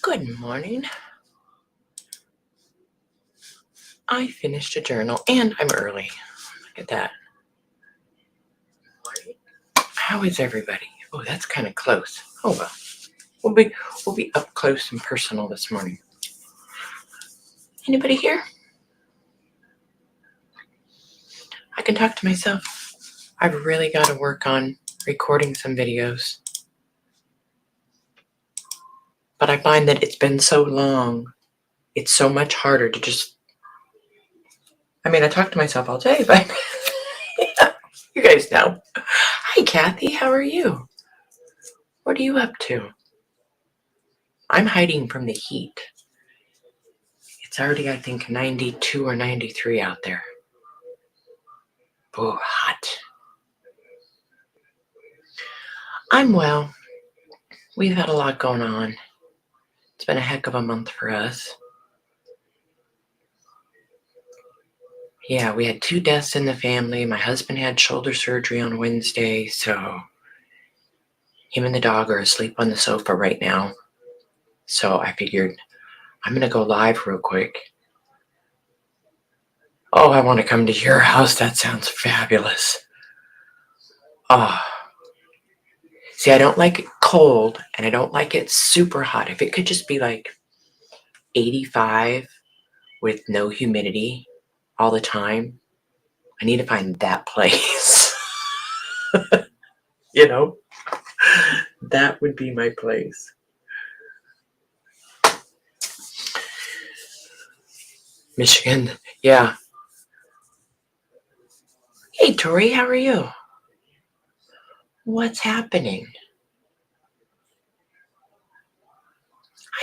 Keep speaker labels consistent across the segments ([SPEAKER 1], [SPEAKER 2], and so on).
[SPEAKER 1] Good morning. I finished a journal and I'm early. Look at that. How is everybody? Oh, that's kind of close. Oh well. We'll be up close and personal this morning. Anybody here? I can talk to myself. I've really got to work on recording some videos. But I find that it's been so long, it's so much harder to just, I talk to myself all day, but yeah, you guys know. Hi, Kathy, how are you? What are you up to? I'm hiding from the heat. It's already, I think, 92 or 93 out there. Oh, hot. I'm well. We've had a lot going on. It's been a heck of a month for us. Yeah, we had 2 deaths in the family. My husband had shoulder surgery on Wednesday, so him and the dog are asleep on the sofa right now. So I figured I'm going to go live real quick. Oh, I want to come to your house. That sounds fabulous. See, I don't like it cold, and I don't like it super hot. If it could just be like 85 with no humidity all the time, I need to find that place. You know, that would be my place. Michigan, yeah. Hey, Tori, how are you? What's happening?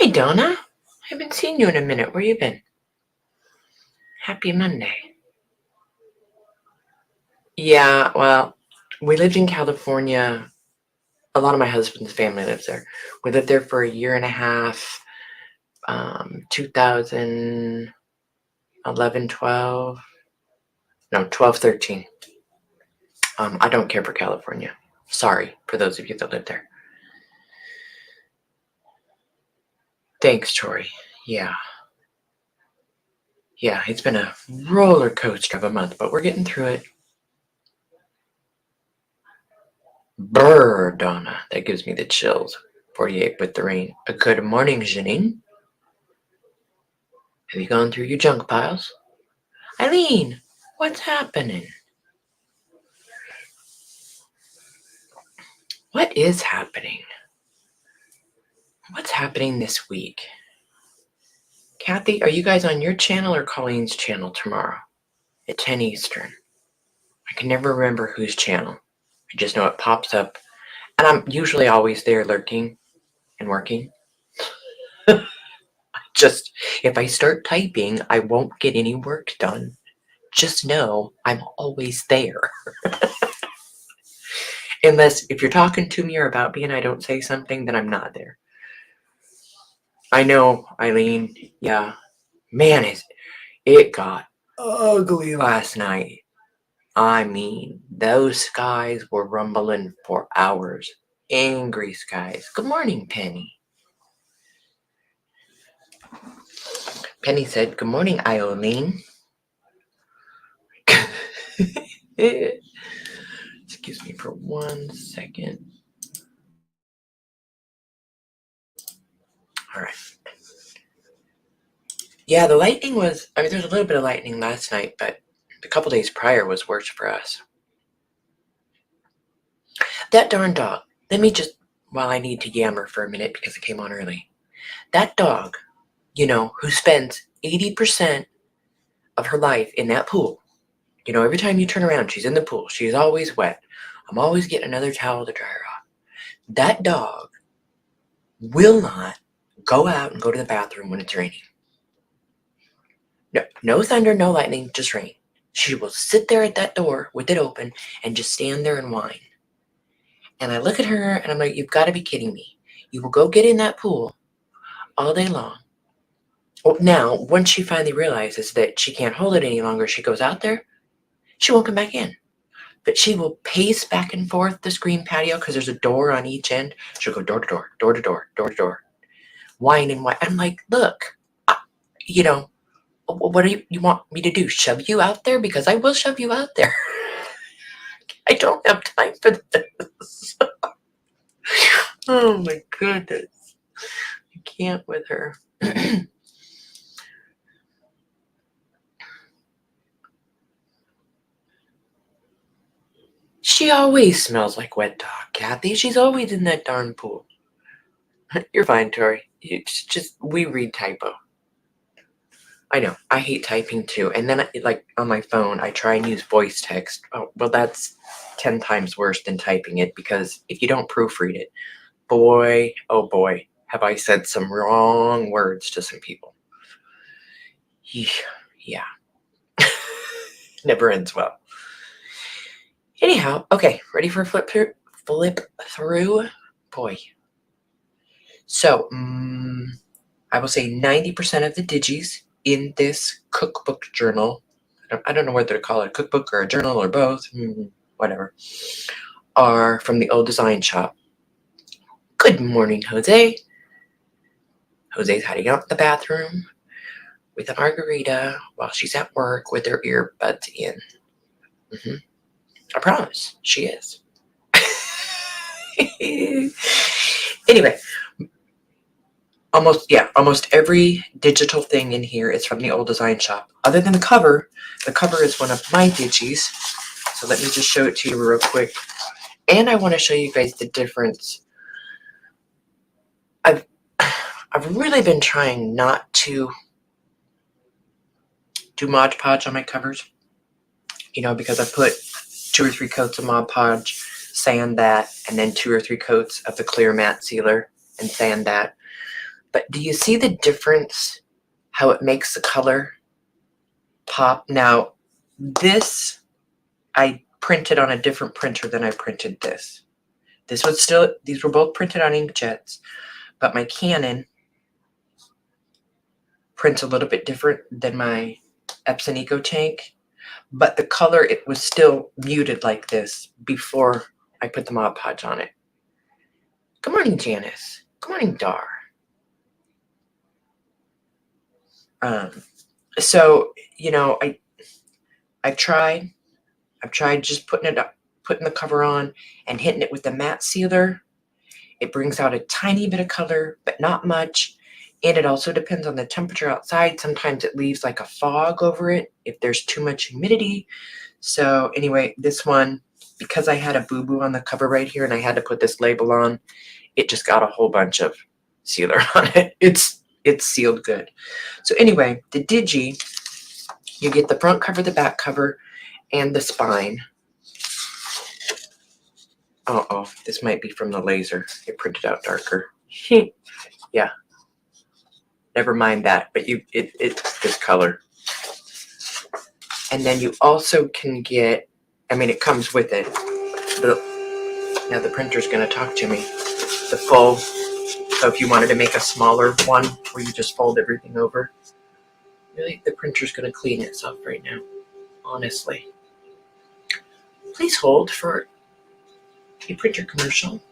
[SPEAKER 1] Hi, Donna. I haven't seen you in a minute. Where you been? Happy Monday. Yeah, well, we lived in California. A lot of my husband's family lives there. We lived there for a year and a half, 2011, 12. No, 12, 13. I don't care for California. Sorry for those of you that live there. Thanks, Tori. Yeah. Yeah, it's been a roller coaster of a month, but we're getting through it. Brr, Donna. That gives me the chills. 48 with the rain. A good morning, Janine. Have you gone through your junk piles? Eileen, what's happening? What is happening? What's happening this week? Kathy, are you guys on your channel or Colleen's channel tomorrow at 10 Eastern? I can never remember whose channel. I just know it pops up, and I'm usually always there lurking and working. Just, if I start typing, I won't get any work done. Just know I'm always there. Unless, if you're talking to me or about me and I don't say something, then I'm not there. I know, Eileen. Yeah. Man, it got ugly last night. I mean, those skies were rumbling for hours. Angry skies. Good morning, Penny. Penny said, good morning, Eileen. Excuse me for 1 second. All right. Yeah, the lightning was, there was a little bit of lightning last night, but a couple days prior was worse for us. That darn dog. Let me just, while I need to yammer for a minute because I came on early. That dog, who spends 80% of her life in that pool. Every time you turn around, she's in the pool. She's always wet. I'm always getting another towel to dry her off. That dog will not go out and go to the bathroom when it's raining. No thunder, no lightning, just rain. She will sit there at that door with it open and just stand there and whine. And I look at her and I'm like, you've got to be kidding me. You will go get in that pool all day long. Well, now, once she finally realizes that she can't hold it any longer, she goes out there, she won't come back in. But she will pace back and forth the screen patio because there's a door on each end. She'll go door to door, door to door, door to door. whining. I'm like, look, you know, what do you want me to do? Shove you out there? Because I will shove you out there. I don't have time for this. Oh my goodness. I can't with her. She always smells like wet dog, Kathy. She's always in that darn pool. You're fine, Tori. It's just, we read typo. I know. I hate typing too. And then, like, on my phone, I try and use voice text. Oh, well, that's 10 times worse than typing it, because if you don't proofread it, boy, oh boy, have I said some wrong words to some people. Yeah. Never ends well. Anyhow, okay, ready for a flip through? Boy. So, I will say 90% of the digis in this cookbook journal, I don't know whether to call it a cookbook or a journal or both, whatever, are from the old design shop. Good morning, Jose. Jose's hiding out in the bathroom with a margarita while she's at work with her earbuds in. I promise, she is. Anyway, almost every digital thing in here is from the old design shop. Other than the cover. The cover is one of my digis. So let me just show it to you real quick. And I want to show you guys the difference. I've really been trying not to do Mod Podge on my covers. Because I put 2 or 3 coats of Mod Podge, sand that, and then 2 or 3 coats of the clear matte sealer and sand that. But do you see the difference? How it makes the color pop? Now, this I printed on a different printer than I printed this. These were both printed on inkjets, but my Canon prints a little bit different than my Epson Eco Tank. But the color, it was still muted like this before I put the Mod Podge on it. Good morning, Janice. Good morning, Dar. So, I've tried just putting the cover on and hitting it with the matte sealer. It brings out a tiny bit of color, but not much. And it also depends on the temperature outside. Sometimes it leaves like a fog over it if there's too much humidity. So anyway, this one, because I had a boo-boo on the cover right here and I had to put this label on, it just got a whole bunch of sealer on it. It's sealed good. So anyway, the digi, you get the front cover, the back cover, and the spine. Oh, this might be from the laser. It printed out darker. Yeah. Never mind that, but it's this color. And then you also can get, it comes with it. Now the printer's going to talk to me. The full, so if you wanted to make a smaller one where you just fold everything over, really, the printer's going to clean itself right now, honestly. Please hold for a printer commercial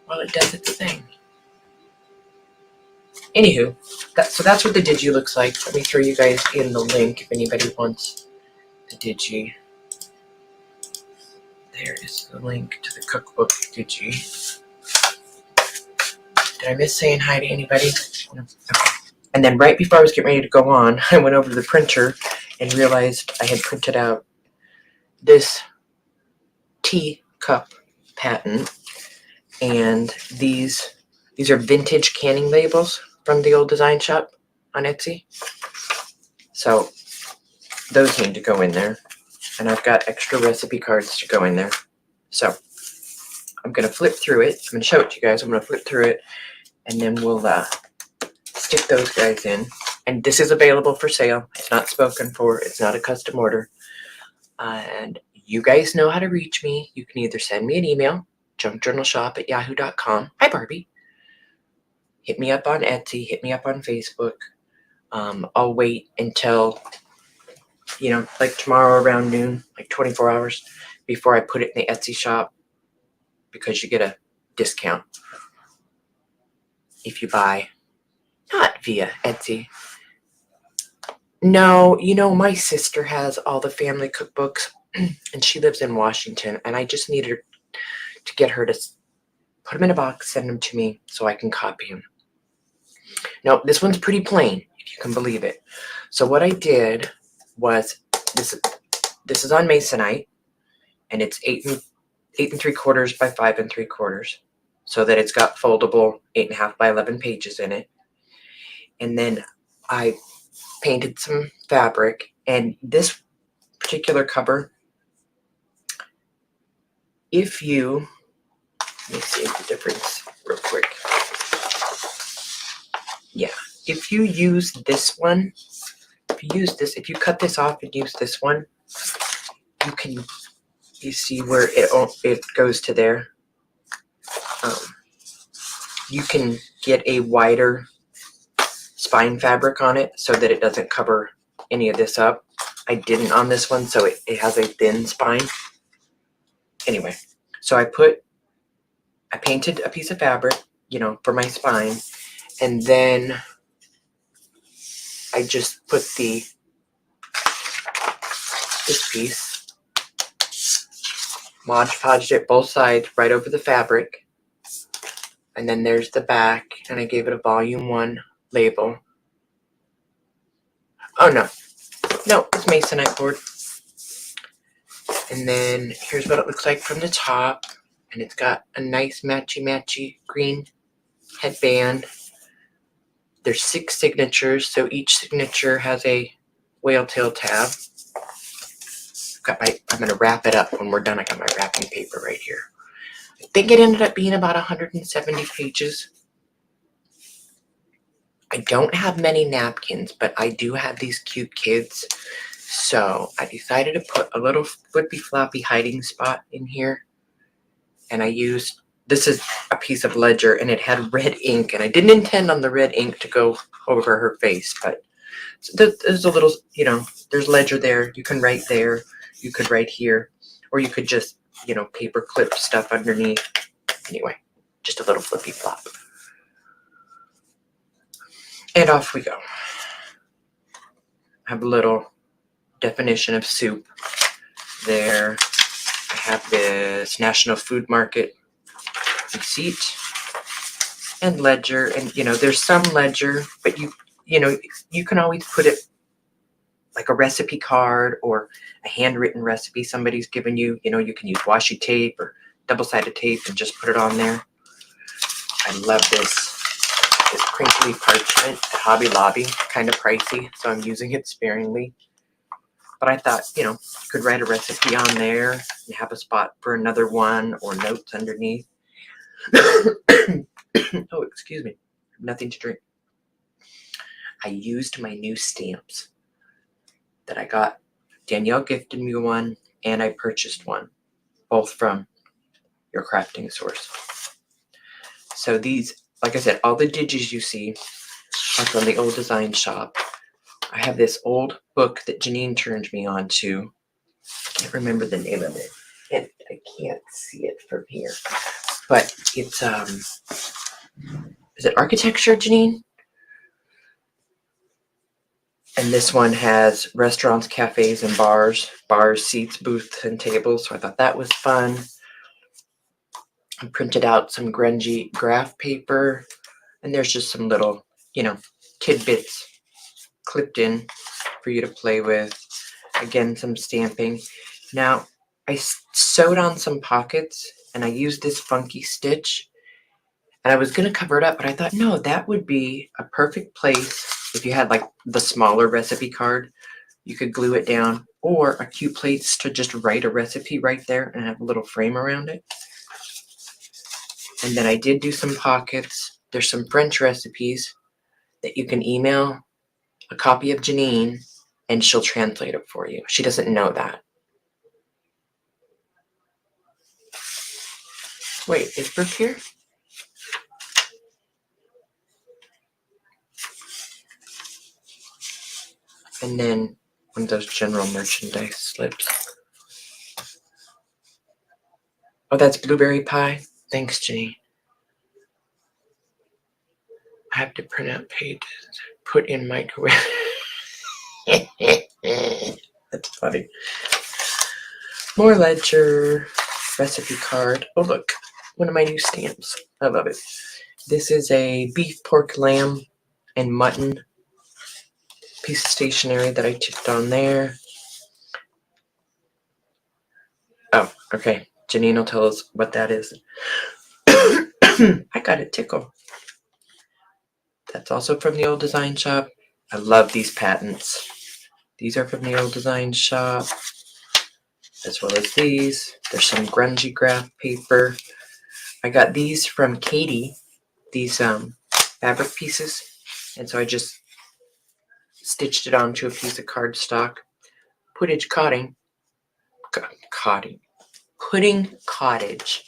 [SPEAKER 1] while it does its thing. Anywho, so that's what the digi looks like. Let me throw you guys in the link if anybody wants the digi. There is the link to the cookbook digi. Did I miss saying hi to anybody? Okay. And then right before I was getting ready to go on, I went over to the printer and realized I had printed out this teacup patent. And these are vintage canning labels from the old design shop on Etsy. So those need to go in there. And I've got extra recipe cards to go in there. So I'm going to flip through it. I'm going to show it to you guys. I'm going to flip through it. And then we'll stick those guys in. And this is available for sale. It's not spoken for. It's not a custom order. And you guys know how to reach me. You can either send me an email, junkjournalshop@yahoo.com. Hi, Barbie. Hit me up on Etsy. Hit me up on Facebook. I'll wait until, like tomorrow around noon, like 24 hours before I put it in the Etsy shop, because you get a discount. if you buy, not via Etsy. No, my sister has all the family cookbooks, and she lives in Washington, and I just need her to get her to put them in a box, send them to me so I can copy them. No, this one's pretty plain, if you can believe it. So what I did was, this is on Masonite, and it's 8 3/4 by 5 3/4, so that it's got foldable 8.5 by 11 pages in it. And then I painted some fabric, and this particular cover, let me see the difference real quick. Yeah, if you use this one, if you cut this off and use this one, you see where it goes to there. You can get a wider spine fabric on it so that it doesn't cover any of this up. I didn't on this one, so it has a thin spine. Anyway, so I painted a piece of fabric, for my spine, and then I just put this piece, Mod Podged it both sides right over the fabric, and then there's the back, and I gave it a volume 1 label. Oh no, it's Masonite board. And then here's what it looks like from the top, and it's got a nice matchy green headband. There's 6 signatures, so each signature has a whale tail tab. I'm going to wrap it up when we're done. I got my wrapping paper right here. I think it ended up being about 170 pages. I don't have many napkins, but I do have these cute kids. So I decided to put a little flippy floppy hiding spot in here. And this is a piece of ledger, and it had red ink, and I didn't intend on the red ink to go over her face, but there's a little, there's ledger there. You can write there. You could write here, or you could just, paper clip stuff underneath. Anyway, just a little flippy flop. And off we go. I have a little definition of soup there. I have this National Food Market receipt and ledger, and there's some ledger, but you can always put it like a recipe card or a handwritten recipe somebody's given you. You can use washi tape or double-sided tape and just put it on there. I love this crinkly parchment at Hobby Lobby, kind of pricey, so I'm using it sparingly. But I thought, you could write a recipe on there and have a spot for another one or notes underneath. Oh, excuse me. Nothing to drink. I used my new stamps that I got. Danielle gifted me one, and I purchased one, both from Your Crafting Source. So these, like I said, all the digits you see are from the old design shop. I have this old book that Janine turned me on to. I can't remember the name of it, and I can't see it from here. But it's, is it architecture, Janine? And this one has restaurants, cafes, and bars, seats, booths, and tables. So I thought that was fun. I printed out some grungy graph paper, and there's just some little, tidbits clipped in for you to play with. Again, some stamping. Now, I sewed on some pockets, and I used this funky stitch, and I was going to cover it up, but I thought, no, that would be a perfect place if you had like the smaller recipe card. You could glue it down, or a cute place to just write a recipe right there and have a little frame around it. And then I did do some pockets. There's some French recipes that you can email a copy of Janine, and she'll translate it for you. She doesn't know that. Wait, is Brooke here? And then one of those general merchandise slips. Oh, that's blueberry pie. Thanks, Janine. have to print out pages, put in microwave. That's funny. More ledger, recipe card. Oh look, one of my new stamps. I love it. This is a beef, pork, lamb, and mutton piece of stationery that I tipped on there. Oh, okay. Janine will tell us what that is. I got a tickle. That's also from the old design shop. I love these patents. These are from the old design shop, as well as these. There's some grungy graph paper. I got these from Katie, these fabric pieces, and so I just stitched it onto a piece of cardstock. Pudding cottage.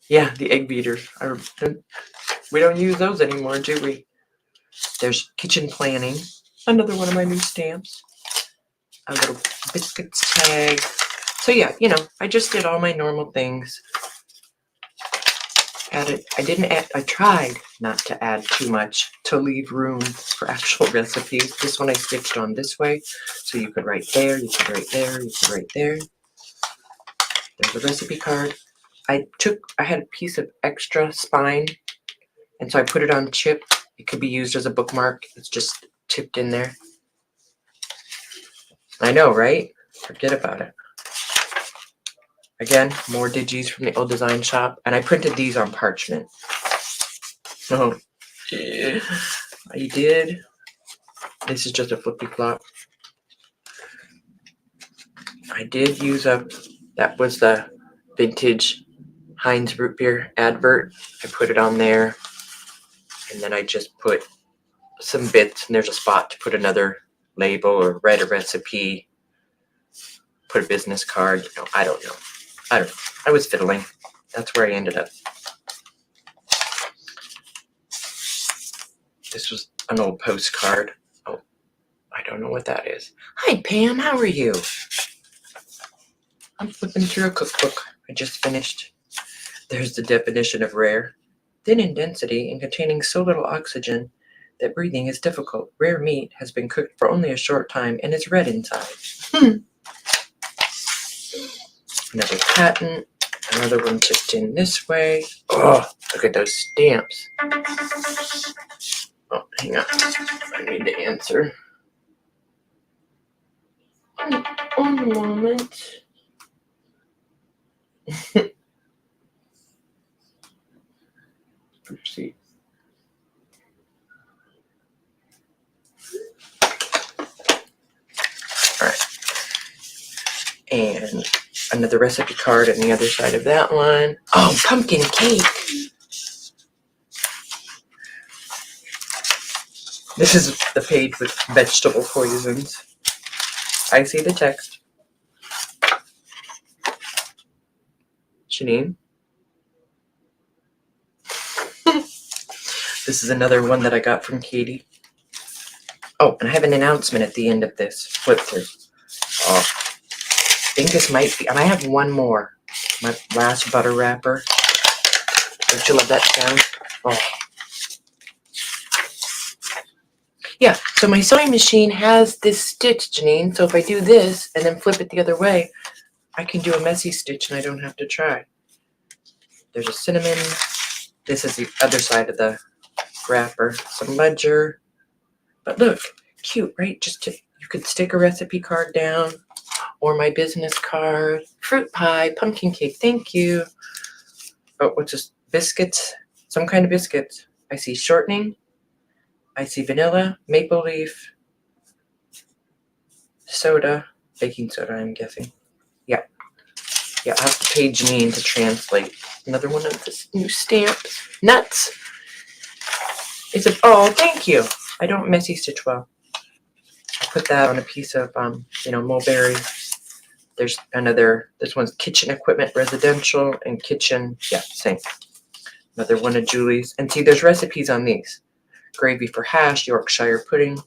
[SPEAKER 1] Yeah, the egg beaters. We don't use those anymore, do we? There's kitchen planning. Another one of my new stamps. A little biscuits tag. So yeah, you know, I just did all my normal things. I tried not to add too much to leave room for actual recipes. This one I stitched on this way. So you could write there, you could write there, you could write there. There's a recipe card. I had a piece of extra spine, and so I put it on chip. It could be used as a bookmark. It's just tipped in there. I know, right? Forget about it. Again, more digis from the old design shop, and I printed these on parchment. Oh, yeah. I did. This is just a flippy flop. I did use up, that was the vintage Heinz root beer advert. I put it on there, and then I just put some bits, and there's a spot to put another label or write a recipe, put a business card. You know, I don't know. I was fiddling. That's where I ended up. This was an old postcard. Oh, I don't know what that is. Hi, Pam. How are you? I'm flipping through a cookbook I just finished. There's the definition of rare. Thin in density and containing so little oxygen that breathing is difficult. Rare meat has been cooked for only a short time and is red inside. Another patent. Another one tipped in this way. Oh, look at those stamps. Oh, hang on. I need to answer. One moment. Oopsie. All right. And another recipe card on the other side of that one. Oh, pumpkin cake. This is the page with vegetable poisons. I see the text. Janine. This is another one that I got from Katie. Oh, and I have an announcement at the end of this flip through. Oh, I think this might be, and I have one more. My last butter wrapper. Don't you love that sound? Oh. Yeah, so my sewing machine has this stitch, Janine. So if I do this and then flip it the other way, I can do a messy stitch and I don't have to try. There's a cinnamon. This is the other side of the wrapper. Some ledger. But look, cute, right? You could stick a recipe card down, or my business card. Fruit pie, pumpkin cake, thank you. Oh, what's this? Biscuits, some kind of biscuits. I see shortening. I see vanilla, maple leaf, soda, baking soda, I'm guessing. Yeah. Yeah, I have to pay Janine to translate. Another one of this new stamp. Nuts. Oh, thank you. I don't messy stitch well. I put that on a piece of, mulberry. There's another, this one's kitchen equipment, residential, and kitchen, yeah, same. Another one of Julie's. And see, there's recipes on these. Gravy for hash, Yorkshire pudding,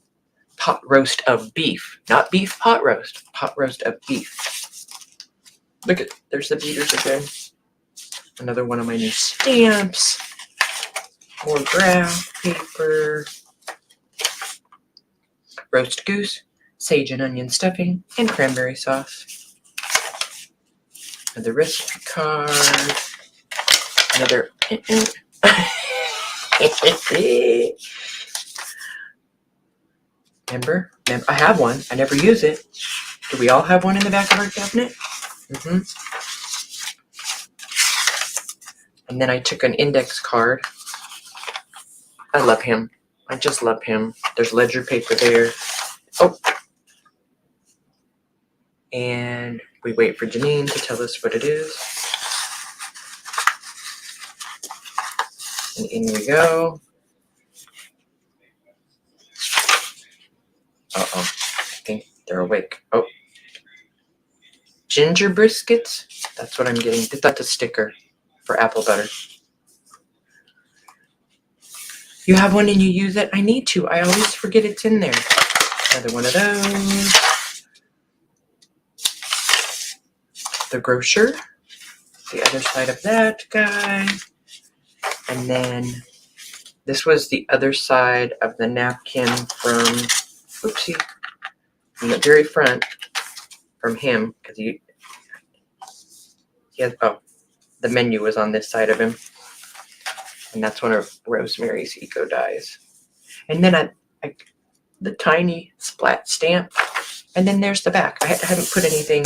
[SPEAKER 1] pot roast of beef. Not beef pot roast of beef. Look at, there's the beaters again. Another one of my new stamps. more graph paper, roast goose, sage and onion stuffing, and cranberry sauce. Another recipe card. Another. Remember? I have one. I never use it. Do we all have one in the back of our cabinet? And then I took an index card. I love him. I just love him. There's ledger paper there. Oh. And we wait for Janine to tell us what it is. And in we go. Uh-oh. I think they're awake. Oh. Ginger biscuits. That's what I'm getting. That's a sticker for apple butter. You have one and you use it? I need to. I always forget it's in there. Another one of those. The grocer. The other side of that guy. And then this was the other side of the napkin from, oopsie, from the very front from him, because he has, oh, the menu was on this side of him. And that's one of Rosemary's Eco Dyes. And then the tiny splat stamp. And then there's the back. I haven't put anything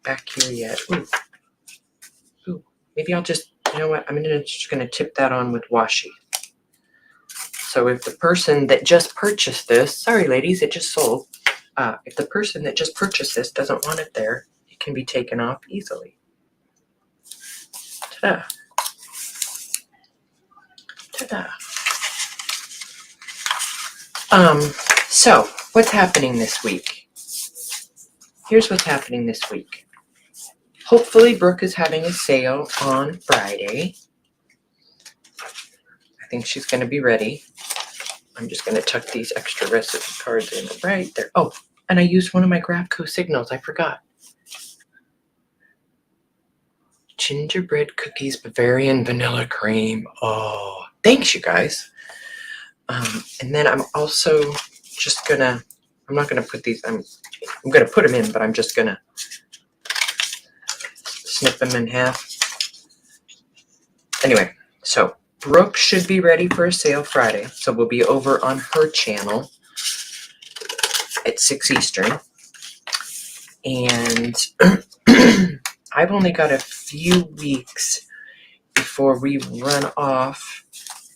[SPEAKER 1] back here yet. Ooh. Maybe I'll just, you know what? I'm just going to tip that on with washi. So if the person that just purchased this, sorry ladies, it just sold. If the person that just purchased this doesn't want it there, it can be taken off easily. Ta-da. Ta-da. So what's happening this week? Here's what's happening this week. Hopefully Brooke is having a sale on Friday. I think she's going to be ready. I'm just going to tuck these extra recipe cards in right there. Oh, and I used one of my Grapco signals. I forgot. Gingerbread cookies, Bavarian vanilla cream. Oh, thanks you guys. And then I'm also just going to, I'm not going to put these, I'm going to put them in, but I'm just going to snip them in half. Anyway, so Brooke should be ready for a sale Friday. So we'll be over on her channel at 6 Eastern. And I've only got a few weeks before we run off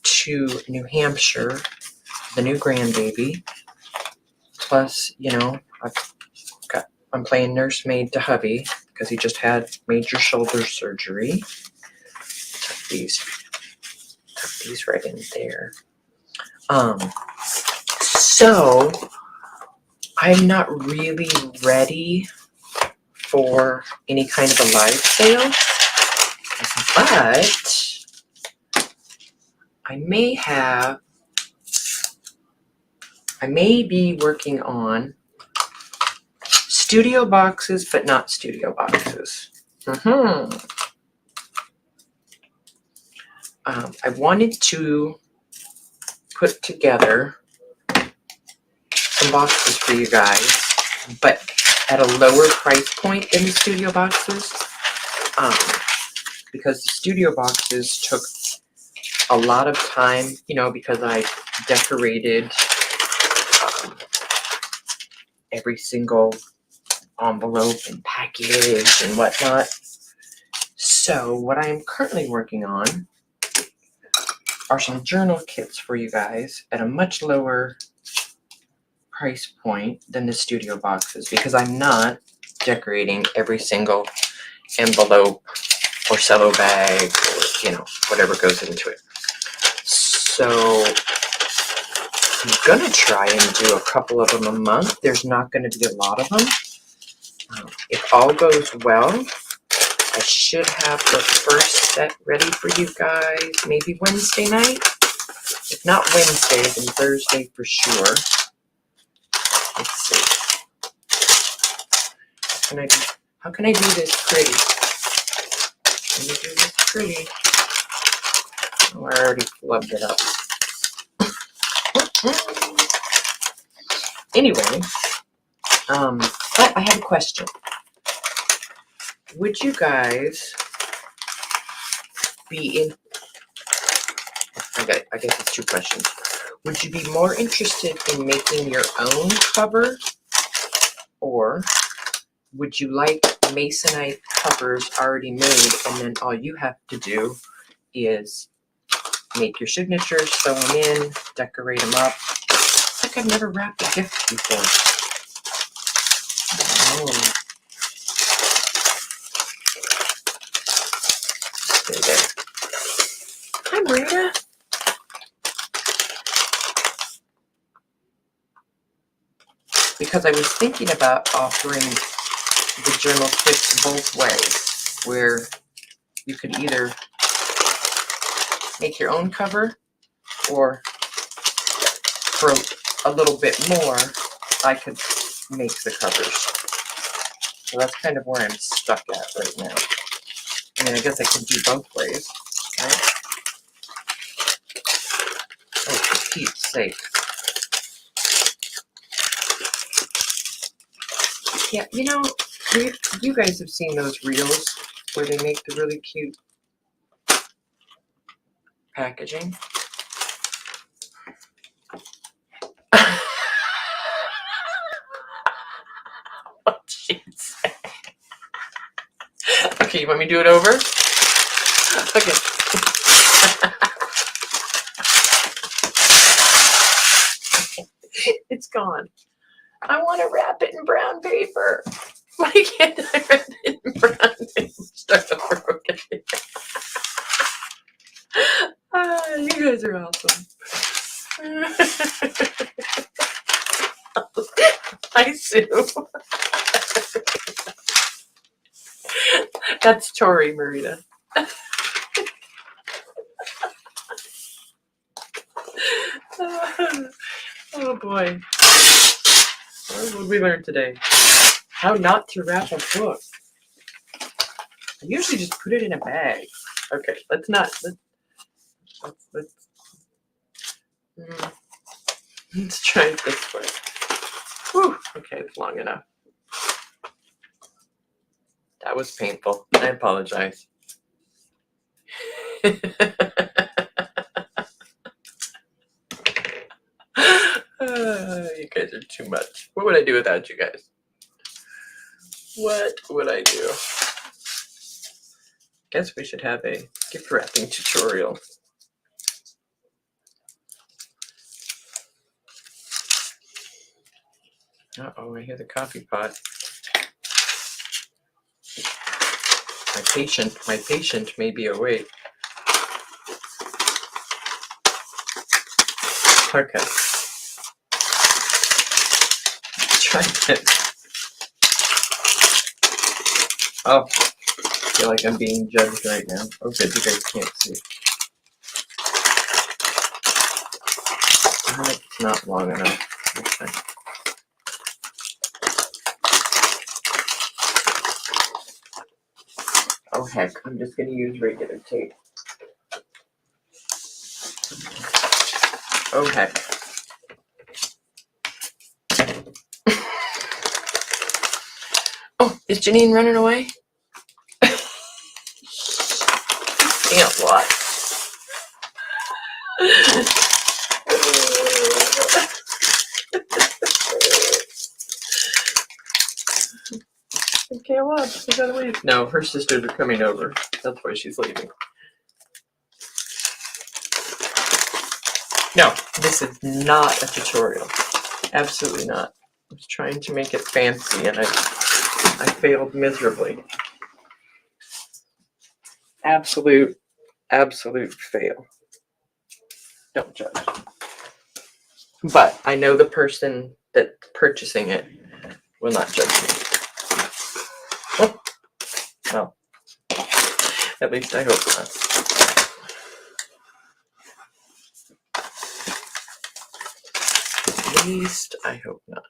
[SPEAKER 1] to New Hampshire, the new grandbaby. Plus, you know, I'm playing nursemaid to hubby because he just had major shoulder surgery. Tuck these right in there. So I'm not really ready for any kind of a live sale, but I may be working on studio boxes, but not studio boxes. I wanted to put together some boxes for you guys, but at a lower price point than the studio boxes, because the studio boxes took a lot of time, you know, because I decorated every single envelope and package and whatnot. So what I am currently working on are some journal kits for you guys at a much lower price point than the studio boxes, because I'm not decorating every single envelope or cello bag or, you know, whatever goes into it. So I'm gonna try and do a couple of them a month. There's not going to be a lot of them. If all goes well, I should have the first set ready for you guys maybe Wednesday night. If not Wednesday, then Thursday for sure. Let's see. How can I do this pretty? Let me do this pretty. Oh, I already flubbed it up. Anyway, but I have a question. Would you guys be in, I guess it's two questions. Would you be more interested in making your own cover, or would you like Masonite covers already made and then all you have to do is make your signatures, sew them in, decorate them up? It's like I've never wrapped a gift before. Oh. There. Hi, Marita. Because I was thinking about offering the journal kits both ways, where you could either make your own cover, or for a little bit more, I could make the covers. So that's kind of where I'm stuck at right now. I mean, I guess I could do both ways, right? Oh, for Pete's sake. Yeah, you know, you guys have seen those reels where they make the really cute packaging. What she said. Okay, you want me to do it over? Okay. It's gone. I want to wrap it in brown paper. Why can't I wrap it in brown paper? Start over. Okay. You guys are awesome. Hi, Sue. That's Tori, Marita. Oh boy. What did we learn today? How not to wrap a book. I usually just put it in a bag. Okay, let's try it this way. Whew, okay, it's long enough. That was painful. I apologize. You guys are too much. What would I do without you guys? What would I do? Guess we should have a gift wrapping tutorial. Uh-oh, I hear the coffee pot. My patient may be awake. Okay. Try this. Oh, I feel like I'm being judged right now. Oh, good, you guys can't see. It's not long enough. Okay. Oh heck, I'm just going to use regular tape. Oh heck. Oh, is Janine running away? Can't watch. I can't watch. I gotta leave. No, her sisters are coming over. That's why she's leaving. No, this is not a tutorial. Absolutely not. I was trying to make it fancy and I failed miserably. Absolute fail. Don't judge. But I know the person that's purchasing it will not judge me. Oh. Well, at least I hope not. At least I hope not.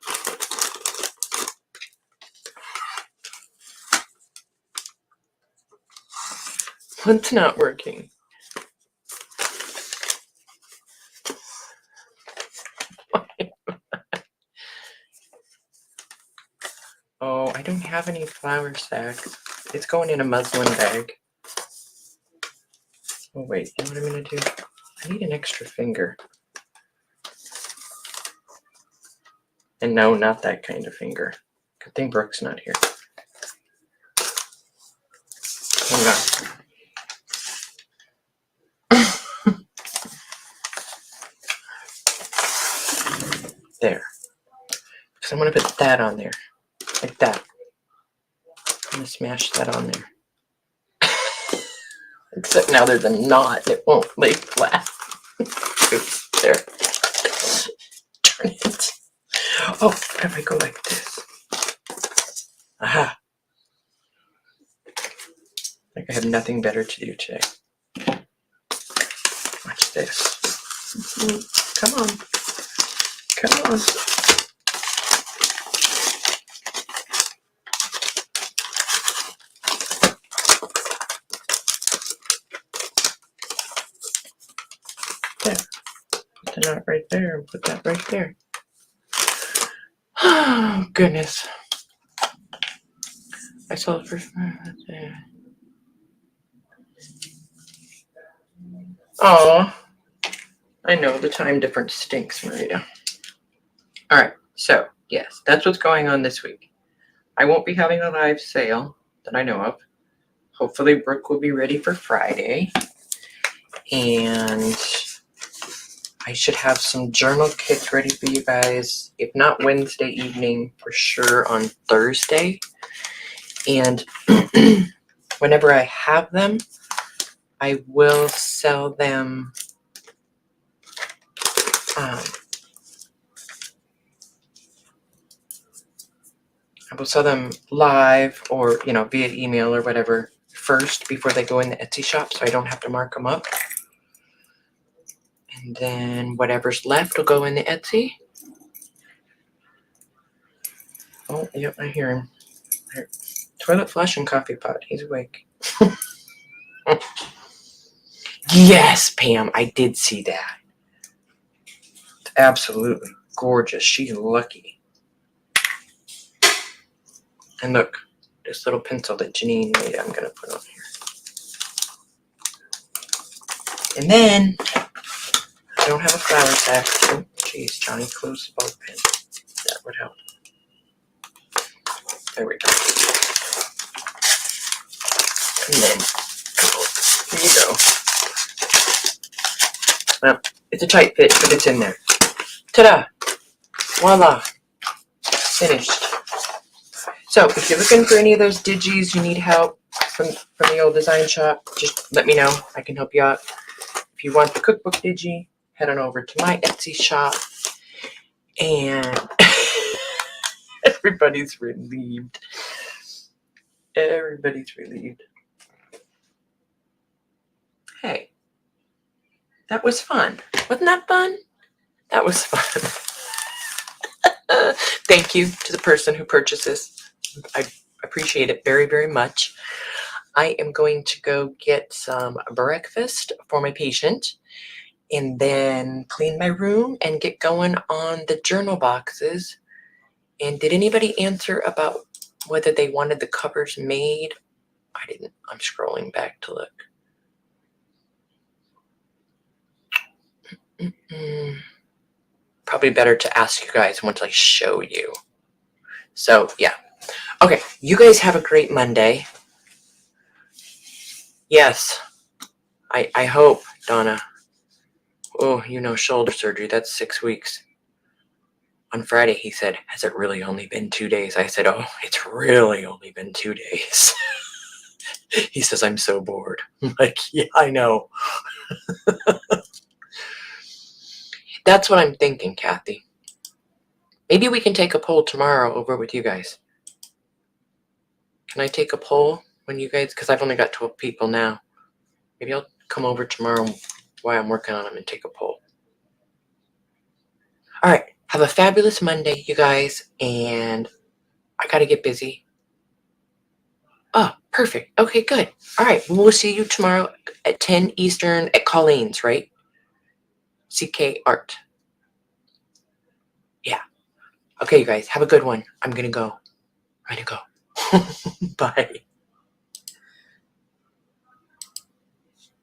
[SPEAKER 1] What's not working? Oh, I don't have any flour sacks. It's going in a muslin bag. Oh, wait, you know what I'm going to do? I need an extra finger. And no, not that kind of finger. Good thing Brooke's not here. Hang on. There. Because I'm going to put that on there. Like that. I'm going to smash that on there. Except now there's a knot. It won't lay flat. Oops, there. Turn it. Oh, what if I go like this? Aha. Like I have nothing better to do today. Watch this. Come on. Come on. There. Put the knot right there and put that right there. Oh, goodness. I saw the first one right there. Oh, I know the time difference stinks, Maria. All right, so yes, that's what's going on this week. I won't be having a live sale that I know of. Hopefully Brooke will be ready for Friday. And I should have some journal kits ready for you guys, if not Wednesday evening, for sure on Thursday. And whenever I have them, I will sell them live or, via email or whatever first before they go in the Etsy shop, so I don't have to mark them up. And then whatever's left will go in the Etsy. Oh, yep, I hear him. Toilet flush and coffee pot. He's awake. Yes, Pam, I did see that. It's absolutely gorgeous. She's lucky. And look, this little pencil that Janine made, I'm going to put on here. And then, I don't have a flour sack. Oh, geez, Johnny, close the ball pen. That would help. There we go. And then, here you go. Well, it's a tight fit, but it's in there. Ta-da! Voila! Finished. So, if you're looking for any of those digis, you need help from the old design shop, just let me know. I can help you out. If you want the cookbook digi, head on over to my Etsy shop. And everybody's relieved. Everybody's relieved. Hey, that was fun. Wasn't that fun? That was fun. Thank you to the person who purchases. I appreciate it very, very much. I am going to go get some breakfast for my patient and then clean my room and get going on the journal boxes. And did anybody answer about whether they wanted the covers made? I didn't. I'm scrolling back to look. Probably better to ask you guys once I show you. So, yeah. Okay, you guys have a great Monday. Yes, I hope, Donna. Oh, shoulder surgery, that's 6 weeks. On Friday, he said, has it really only been 2 days? I said, oh, it's really only been 2 days. He says, I'm so bored. I'm like, yeah, I know. That's what I'm thinking, Kathy. Maybe we can take a poll tomorrow over with you guys. Can I take a poll when you guys, because I've only got 12 people now. Maybe I'll come over tomorrow while I'm working on them and take a poll. All right. Have a fabulous Monday, you guys. And I got to get busy. Oh, perfect. Okay, good. All right. We'll see you tomorrow at 10 Eastern at Colleen's, right? CK Art. Yeah. Okay, you guys. Have a good one. I'm going to go. I gotta go. Bye.